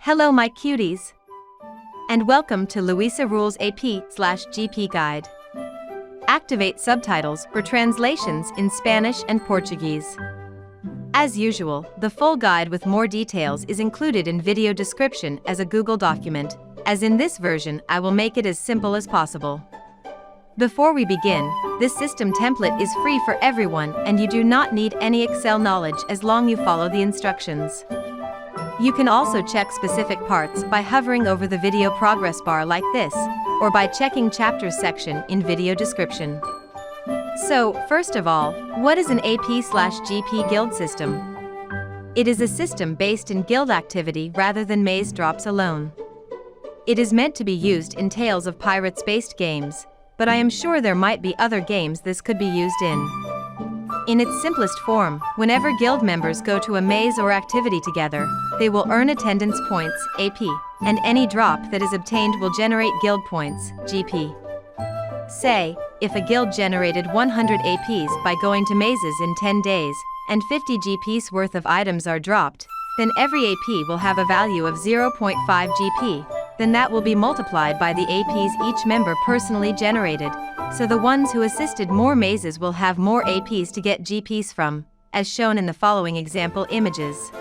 Hello my cuties! And welcome to Luisa Rules AP/GP Guide. Activate subtitles for translations in Spanish and Portuguese. As usual, the full guide with more details is included in video description as a Google document, as in this version I will make it as simple as possible. Before we begin, this system template is free for everyone and you do not need any Excel knowledge as long you follow the instructions. You can also check specific parts by hovering over the video progress bar like this, or by checking chapters section in video description. So, first of all, what is an AP/GP guild system? It is a system based in guild activity rather than maze drops alone. It is meant to be used in Tales of Pirates-based games, but I am sure there might be other games this could be used in. In its simplest form, whenever guild members go to a maze or activity together, they will earn attendance points, AP, and any drop that is obtained will generate guild points, GP. Say, if a guild generated 100 APs by going to mazes in 10 days, and 50 GPs worth of items are dropped, then every AP will have a value of 0.5 GP, then that will be multiplied by the APs each member personally generated, so the ones who assisted more mazes will have more APs to get GPs from, as shown in the following example images.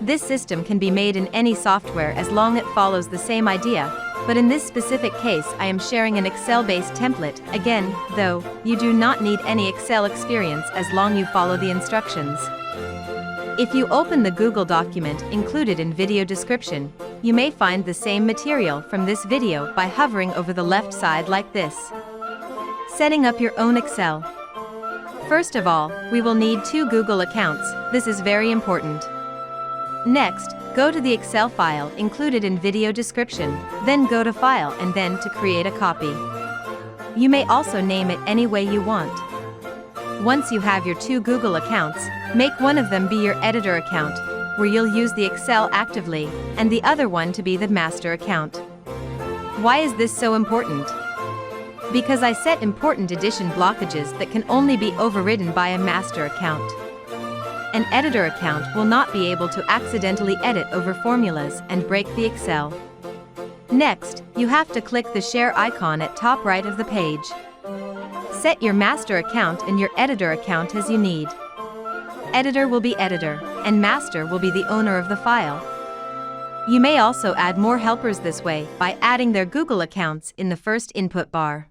This system can be made in any software as long as it follows the same idea, but in this specific case I am sharing an Excel-based template. Again, though, you do not need any Excel experience as long you follow the instructions. If you open the Google document included in video description, you may find the same material from this video by hovering over the left side like this. Setting up your own Excel. First of all, we will need 2 Google accounts. This is very important. Next, go to the Excel file included in video description, then go to File and then to create a copy. You may also name it any way you want. Once you have your 2 Google accounts, make one of them be your editor account, where you'll use the Excel actively, and the other one to be the master account. Why is this so important? Because I set important edition blockages that can only be overridden by a master account. An editor account will not be able to accidentally edit over formulas and break the Excel. Next, you have to click the share icon at top right of the page. Set your master account and your editor account as you need. Editor will be editor, and master will be the owner of the file. You may also add more helpers this way by adding their Google accounts in the first input bar.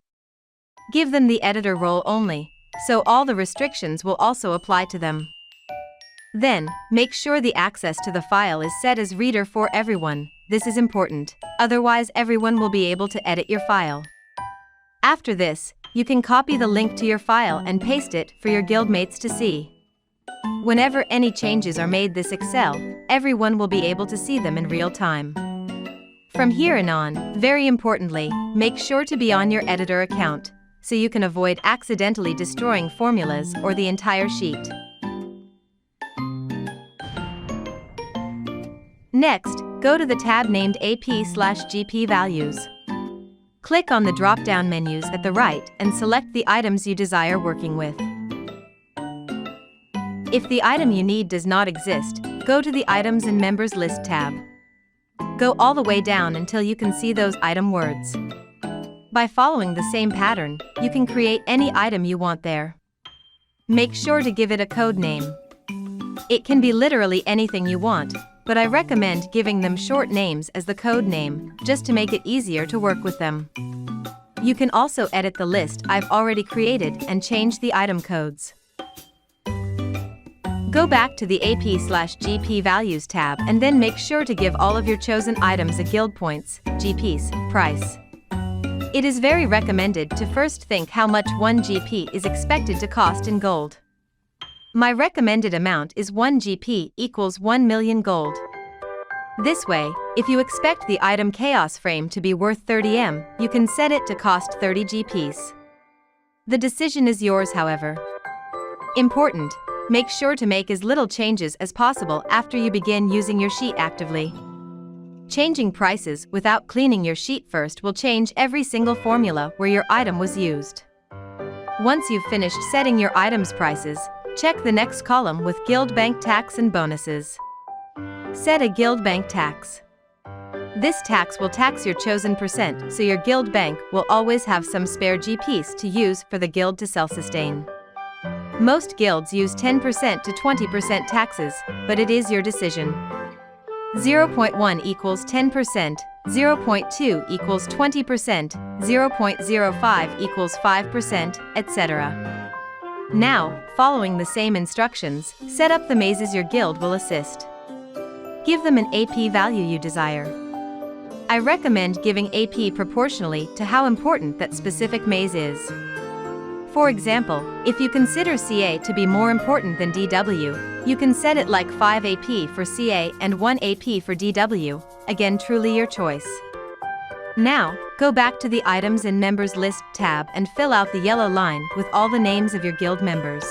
Give them the editor role only, so all the restrictions will also apply to them. Then, make sure the access to the file is set as reader for everyone. This is important, otherwise everyone will be able to edit your file. After this, you can copy the link to your file and paste it for your guildmates to see. Whenever any changes are made this Excel, everyone will be able to see them in real time. From here on, very importantly, make sure to be on your editor account, so you can avoid accidentally destroying formulas or the entire sheet. Next, go to the tab named AP/GP Values. Click on the drop-down menus at the right and select the items you desire working with. If the item you need does not exist, go to the Items and Members List tab. Go all the way down until you can see those item words. By following the same pattern, you can create any item you want there. Make sure to give it a code name. It can be literally anything you want, but I recommend giving them short names as the code name, just to make it easier to work with them. You can also edit the list I've already created and change the item codes. Go back to the AP/GP Values tab and then make sure to give all of your chosen items a guild points, GPs, price. It is very recommended to first think how much 1 GP is expected to cost in gold. My recommended amount is 1 GP equals 1 million gold. This way, if you expect the item Chaos Frame to be worth 30 M, you can set it to cost 30 GPs. The decision is yours, however. Important, make sure to make as little changes as possible after you begin using your sheet actively. Changing prices without cleaning your sheet first will change every single formula where your item was used. Once you've finished setting your item's prices, check the next column with Guild Bank tax and bonuses. Set a Guild Bank tax. This tax will tax your chosen percent, so your Guild Bank will always have some spare GPs to use for the guild to self-sustain. Most guilds use 10% to 20% taxes, but it is your decision. 0.1 equals 10%, 0.2 equals 20%, 0.05 equals 5%, etc. Now, following the same instructions, set up the mazes your guild will assist. Give them an AP value you desire. I recommend giving AP proportionally to how important that specific maze is. For example, if you consider CA to be more important than DW, you can set it like 5 AP for CA and 1 AP for DW, again truly your choice. Now, go back to the Items and Members List tab and fill out the yellow line with all the names of your guild members.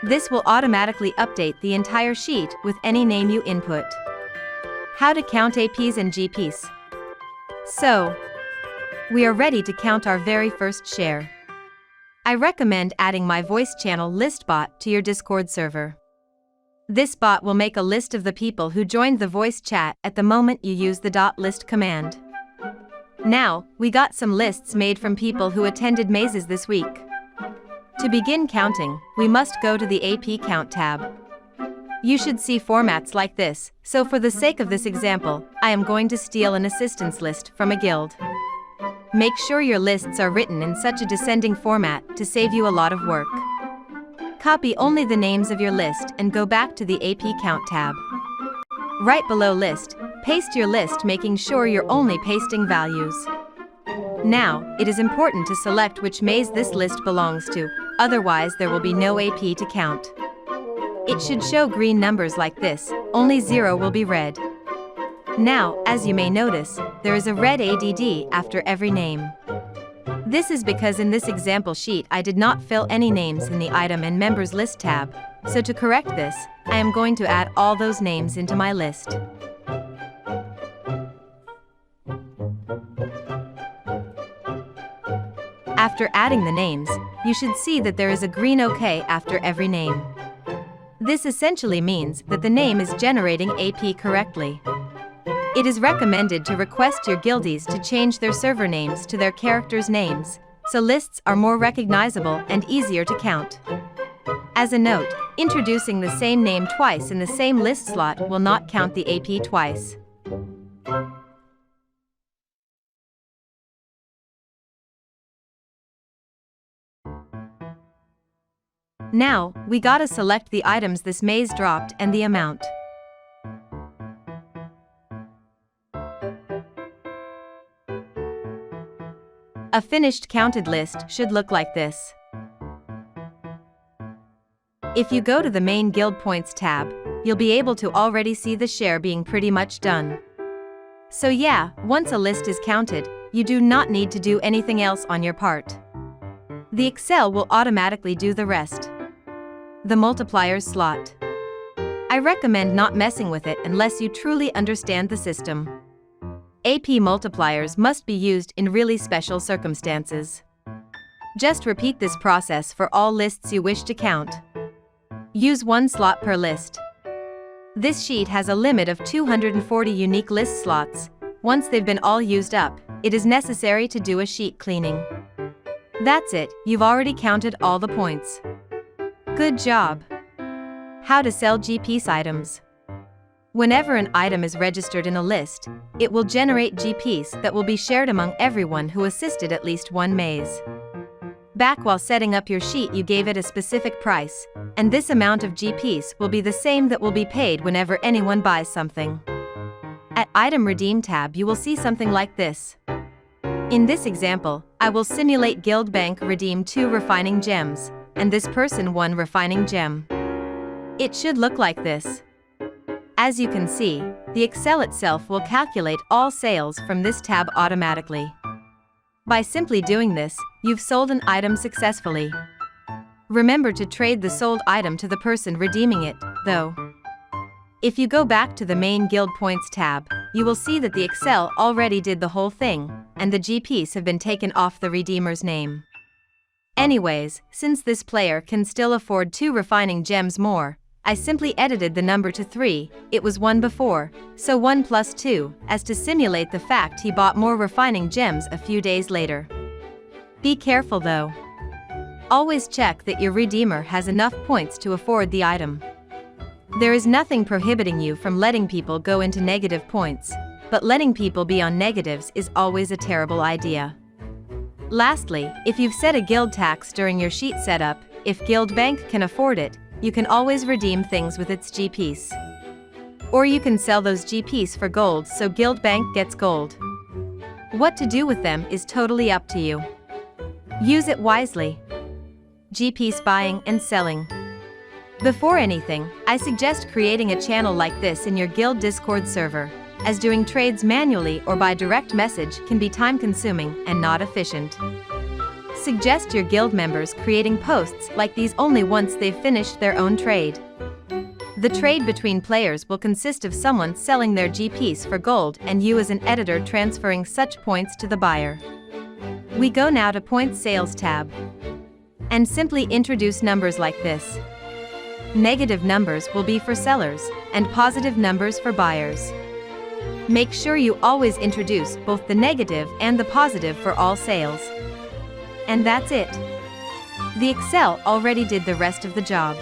This will automatically update the entire sheet with any name you input. How to count APs and GPs. So, we are ready to count our very first share. I recommend adding my voice channel list bot to your Discord server. This bot will make a list of the people who joined the voice chat at the moment you use the .list command. Now, we got some lists made from people who attended mazes this week. To begin counting, we must go to the AP Count tab. You should see formats like this, so for the sake of this example, I am going to steal an assistance list from a guild. Make sure your lists are written in such a descending format to save you a lot of work. Copy only the names of your list and go back to the AP Count tab. Right below List, paste your list, making sure you're only pasting values. Now, it is important to select which maze this list belongs to, otherwise there will be no AP to count. It should show green numbers like this, only 0 will be red. Now, as you may notice, there is a red ADD after every name. This is because in this example sheet I did not fill any names in the Item and Members List tab, so to correct this, I am going to add all those names into my list. After adding the names, you should see that there is a green OK after every name. This essentially means that the name is generating AP correctly. It is recommended to request your guildies to change their server names to their characters' names, so lists are more recognizable and easier to count. As a note, introducing the same name twice in the same list slot will not count the AP twice. Now, we gotta select the items this maze dropped and the amount. A finished counted list should look like this. If you go to the main Guild Points tab, you'll be able to already see the share being pretty much done. So yeah, once a list is counted, you do not need to do anything else on your part. The Excel will automatically do the rest. The multipliers slot. I recommend not messing with it unless you truly understand the system. AP multipliers must be used in really special circumstances. Just repeat this process for all lists you wish to count. Use one slot per list. This sheet has a limit of 240 unique list slots. Once they've been all used up, it is necessary to do a sheet cleaning. That's it, you've already counted all the points. Good job! How to sell GPs items. Whenever an item is registered in a list, it will generate GPs that will be shared among everyone who assisted at least one maze. Back while setting up your sheet you gave it a specific price, and this amount of GPs will be the same that will be paid whenever anyone buys something. At Item Redeem tab you will see something like this. In this example, I will simulate Guild Bank redeem 2 refining gems, and this person 1 refining gem. It should look like this. As you can see, the Excel itself will calculate all sales from this tab automatically. By simply doing this, you've sold an item successfully. Remember to trade the sold item to the person redeeming it, though. If you go back to the main Guild Points tab, you will see that the Excel already did the whole thing, and the GPs have been taken off the redeemer's name. Anyways, since this player can still afford 2 refining gems more, I simply edited the number to 3, it was 1 before, so 1 plus 2, as to simulate the fact he bought more refining gems a few days later. Be careful though. Always check that your redeemer has enough points to afford the item. There is nothing prohibiting you from letting people go into negative points, but letting people be on negatives is always a terrible idea. Lastly, if you've set a guild tax during your sheet setup, if Guild Bank can afford it, you can always redeem things with its GPs. Or you can sell those GPs for gold so Guild Bank gets gold. What to do with them is totally up to you. Use it wisely. GPs buying and selling. Before anything, I suggest creating a channel like this in your guild Discord server, as doing trades manually or by direct message can be time-consuming and not efficient. Suggest your guild members creating posts like these only once they've finished their own trade. The trade between players will consist of someone selling their GPs for gold and you as an editor transferring such points to the buyer. We go now to Points Sales tab. And simply introduce numbers like this. Negative numbers will be for sellers, and positive numbers for buyers. Make sure you always introduce both the negative and the positive for all sales. And that's it. The Excel already did the rest of the job.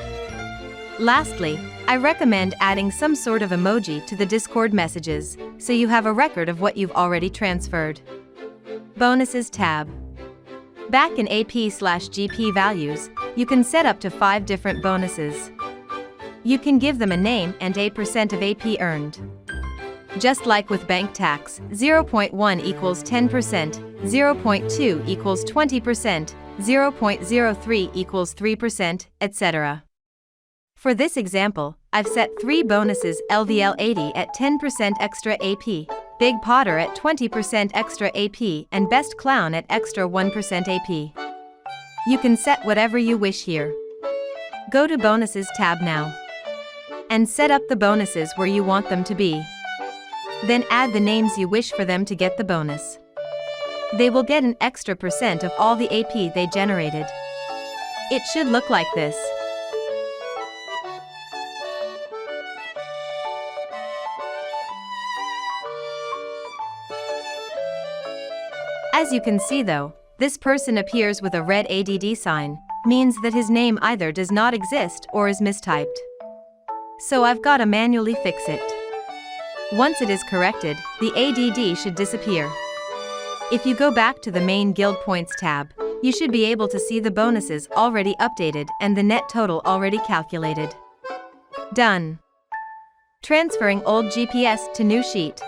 Lastly, I recommend adding some sort of emoji to the Discord messages, so you have a record of what you've already transferred. Bonuses tab. Back in AP/GP values, you can set up to 5 different bonuses. You can give them a name and a % of AP earned. Just like with bank tax, 0.1 equals 10%, 0.2 equals 20%, 0.03 equals 3%, etc. For this example, I've set 3 bonuses: LVL 80 at 10% extra AP, Big Potter at 20% extra AP, and Best Clown at extra 1% AP. You can set whatever you wish here. Go to Bonuses tab now. And set up the bonuses where you want them to be. Then add the names you wish for them to get the bonus. They will get an extra % of all the AP they generated. It should look like this. As you can see though, this person appears with a red ADD sign, means that his name either does not exist or is mistyped. So I've got to manually fix it. Once it is corrected, the ADD should disappear. If you go back to the main Guild Points tab, you should be able to see the bonuses already updated and the net total already calculated. Done. Transferring old GPS to new sheet.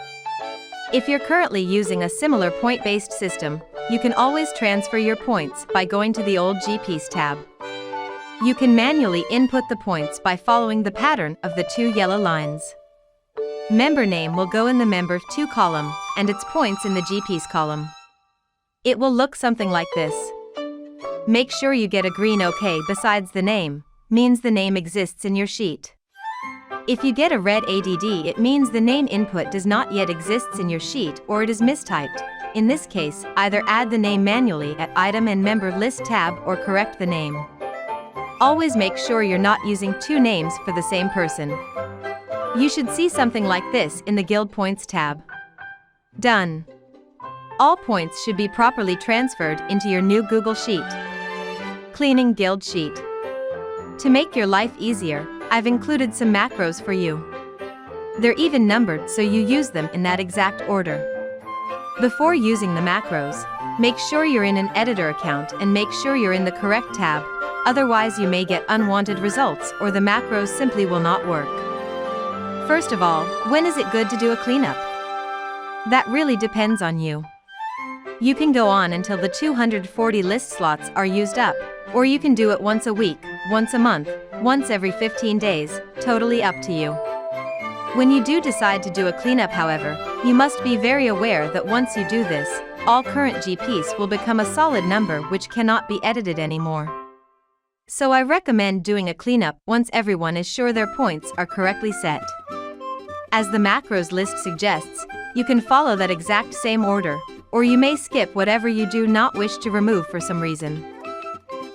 If you're currently using a similar point-based system, you can always transfer your points by going to the old GPs tab. You can manually input the points by following the pattern of the 2 yellow lines. Member name will go in the Member To column, and its points in the GPs column. It will look something like this. Make sure you get a green OK besides the name, means the name exists in your sheet. If you get a red ADD, it means the name input does not yet exists in your sheet or it is mistyped. In this case, either add the name manually at Item and Member List tab or correct the name. Always make sure you're not using 2 names for the same person. You should see something like this in the Guild Points tab. Done. All points should be properly transferred into your new Google Sheet. Cleaning Guild Sheet. To make your life easier, I've included some macros for you. They're even numbered so you use them in that exact order. Before using the macros, make sure you're in an editor account and make sure you're in the correct tab, otherwise you may get unwanted results or the macros simply will not work. First of all, when is it good to do a cleanup? That really depends on you. You can go on until the 240 list slots are used up, or you can do it once a week, once a month, once every 15 days, totally up to you. When you do decide to do a cleanup, however, you must be very aware that once you do this, all current GPs will become a solid number which cannot be edited anymore. So I recommend doing a cleanup once everyone is sure their points are correctly set. As the macros list suggests, You can follow that exact same order, or you may skip whatever you do not wish to remove for some reason.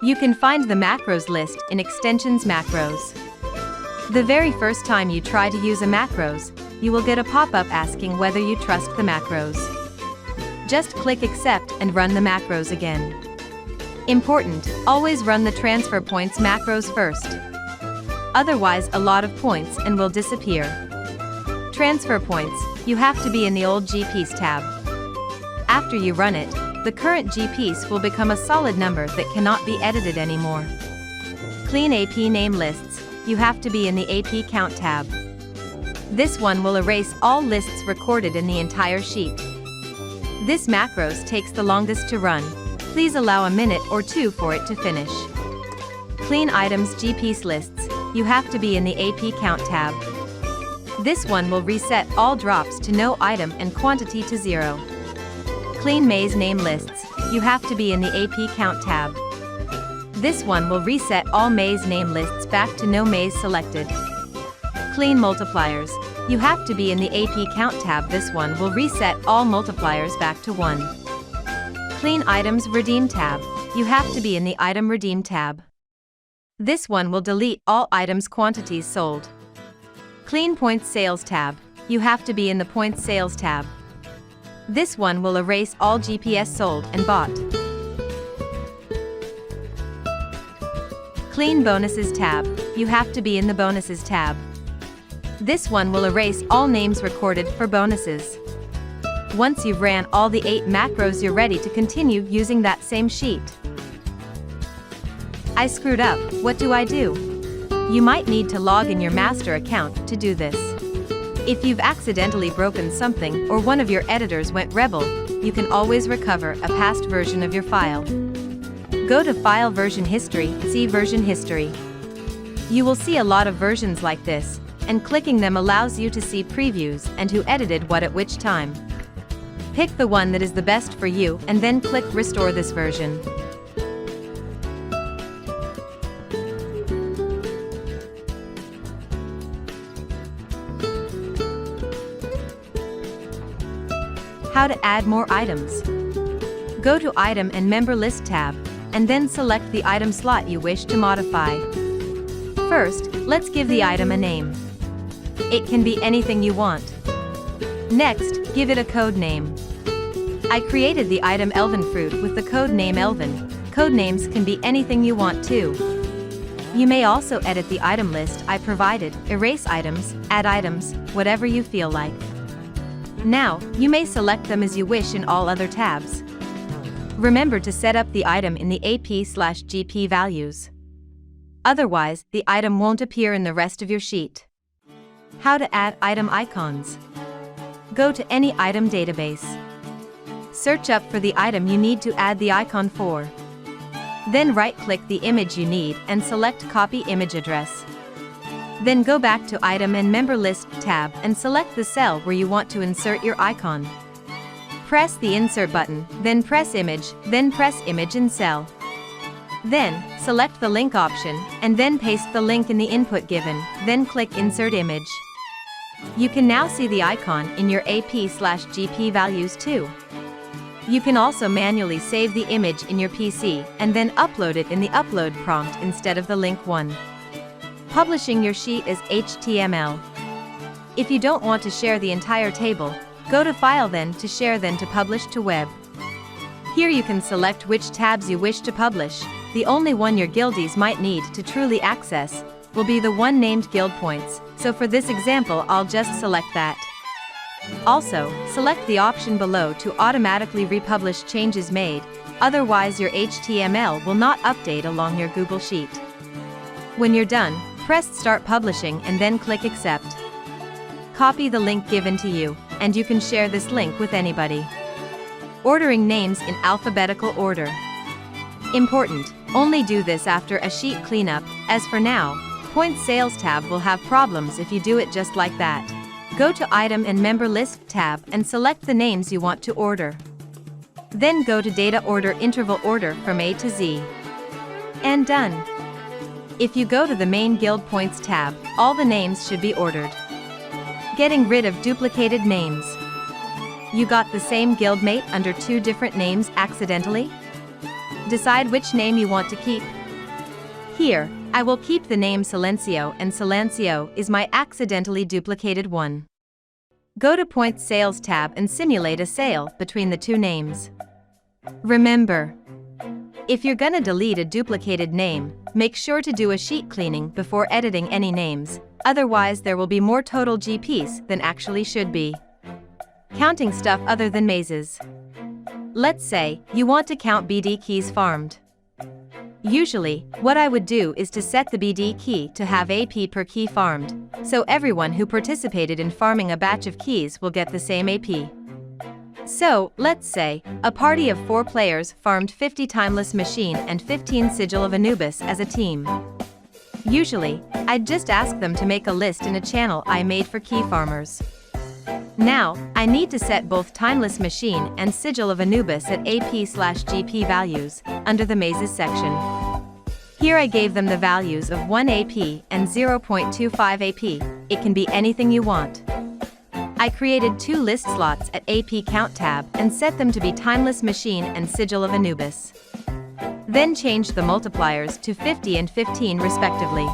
You can find the macros list in Extensions Macros. The very first time you try to use a macros, you will get a pop-up asking whether you trust the macros. Just click Accept and run the macros again. Important, always run the transfer points macros first. Otherwise a lot of points and will disappear. Transfer points, you have to be in the old G-piece tab. After you run it, the current G-piece will become a solid number that cannot be edited anymore. Clean AP name lists, you have to be in the AP count tab. This one will erase all lists recorded in the entire sheet. This macros takes the longest to run. Please allow a minute or two for it to finish. Clean items G-piece lists, you have to be in the AP count tab. This one will reset all drops to no item and quantity to 0. Clean maze name lists, you have to be in the AP count tab. This one will reset all maze name lists back to no maze selected. Clean multipliers, you have to be in the AP count tab. This one will reset all multipliers back to 1. Clean items redeem tab, you have to be in the item redeem tab. This one will delete all items quantities sold. Clean points sales tab, you have to be in the points sales tab. This one will erase all GPS sold and bought. Clean bonuses tab, you have to be in the bonuses tab. This one will erase all names recorded for bonuses. Once you've ran all the 8 macros, you're ready to continue using that same sheet. I screwed up, what do I do? You might need to log in your master account to do this. If you've accidentally broken something or one of your editors went rebel, you can always recover a past version of your file. Go to File Version History, see Version History. You will see a lot of versions like this, and clicking them allows you to see previews and who edited what at which time. Pick the one that is the best for you and then click Restore this version. How to add more items. Go to Item and Member List tab, and then select the item slot you wish to modify. First, let's give the item a name. It can be anything you want. Next, give it a code name. I created the item Elven Fruit with the code name Elven. Code names can be anything you want too. You may also edit the item list I provided, erase items, add items, whatever you feel like. Now, you may select them as you wish in all other tabs. Remember to set up the item in the AP/GP values. Otherwise, the item won't appear in the rest of your sheet. How to add item icons. Go to any item database. Search up for the item you need to add the icon for. Then right-click the image you need and select Copy Image Address. Then go back to Item and Member List tab and select the cell where you want to insert your icon. Press the Insert button, then press Image and Cell. Then, select the link option, and then paste the link in the input given, then click Insert Image. You can now see the icon in your AP/GP values too. You can also manually save the image in your PC and then upload it in the upload prompt instead of the link one. Publishing your sheet as HTML. If you don't want to share the entire table, go to File then to Share then to Publish to Web. Here you can select which tabs you wish to publish. The only one your guildies might need to truly access will be the one named Guild Points, so for this example I'll just select that. Also, select the option below to automatically republish changes made, otherwise your HTML will not update along your Google Sheet. When you're done, press Start Publishing and then click Accept. Copy the link given to you, and you can share this link with anybody. Ordering names in alphabetical order. Important, only do this after a sheet cleanup, as for now, Points Sales tab will have problems if you do it just like that. Go to Item and Member List tab and select the names you want to order. Then go to Data Order Interval Order from A to Z. And done. If you go to the main Guild Points tab, all the names should be ordered. Getting rid of duplicated names. You got the same guildmate under 2 different names accidentally? Decide which name you want to keep. Here, I will keep the name Silencio, and Silencio is my accidentally duplicated one. Go to Point Sales tab and simulate a sale between the 2 names. Remember, if you're gonna delete a duplicated name, make sure to do a sheet cleaning before editing any names, otherwise there will be more total GPs than actually should be. Counting stuff other than mazes. Let's say you want to count BD keys farmed. Usually, what I would do is to set the BD key to have AP per key farmed, so everyone who participated in farming a batch of keys will get the same AP. So, let's say, a party of 4 players farmed 50 Timeless Machine and 15 Sigil of Anubis as a team. Usually, I'd just ask them to make a list in a channel I made for key farmers. Now, I need to set both Timeless Machine and Sigil of Anubis at AP/GP values, under the Mazes section. Here I gave them the values of 1 AP and 0.25 AP, it can be anything you want. I created 2 list slots at AP Count tab and set them to be Timeless Machine and Sigil of Anubis. Then change the multipliers to 50 and 15 respectively.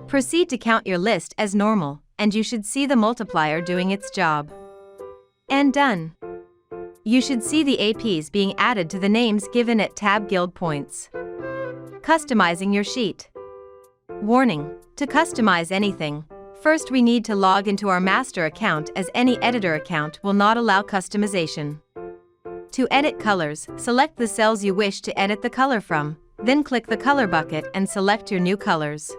Proceed to count your list as normal, and you should see the multiplier doing its job. And done. You should see the APs being added to the names given at tab Guild Points. Customizing your sheet. Warning: to customize anything, first we need to log into our master account, as any editor account will not allow customization. To edit colors, select the cells you wish to edit the color from, then click the color bucket and select your new colors.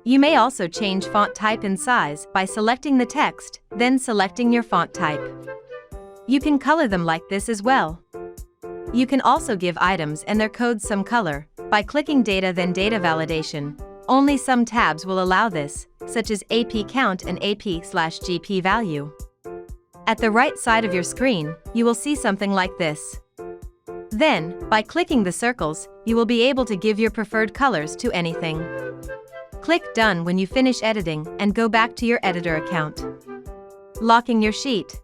You may also change font type and size by selecting the text, then selecting your font type. You can color them like this as well. You can also give items and their codes some color, by clicking data then data validation. Only some tabs will allow this, such as AP Count and AP/GP value. At the right side of your screen, you will see something like this. Then, by clicking the circles, you will be able to give your preferred colors to anything. Click Done when you finish editing and go back to your editor account. Locking your sheet.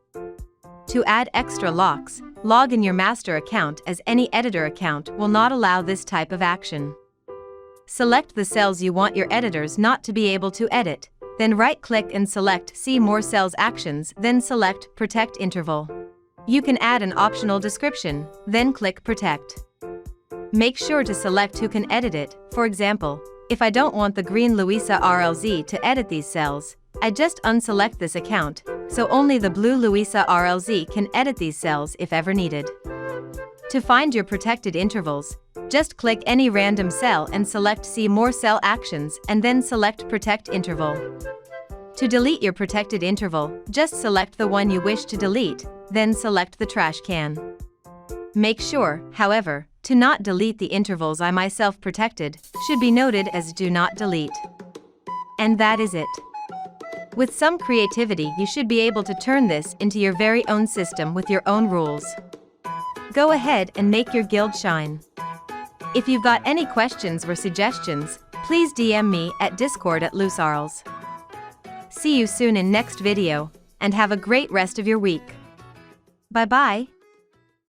To add extra locks, log in your master account, as any editor account will not allow this type of action. Select the cells you want your editors not to be able to edit, then right-click and select See More Cells Actions, then select Protect Interval. You can add an optional description, then click Protect. Make sure to select who can edit it. For example, if I don't want the green Luisa RLZ to edit these cells, I just unselect this account, so only the blue Luisa RLZ can edit these cells if ever needed. To find your protected intervals, just click any random cell and select See More Cell Actions and then select Protect Interval. To delete your protected interval, just select the one you wish to delete, then select the trash can. Make sure, however, to not delete the intervals I myself protected, should be noted as Do Not Delete. And that is it. With some creativity, you should be able to turn this into your very own system with your own rules. Go ahead and make your guild shine. If you've got any questions or suggestions, please DM me at Discord@LooseArls. See you soon in next video, and have a great rest of your week. Bye bye.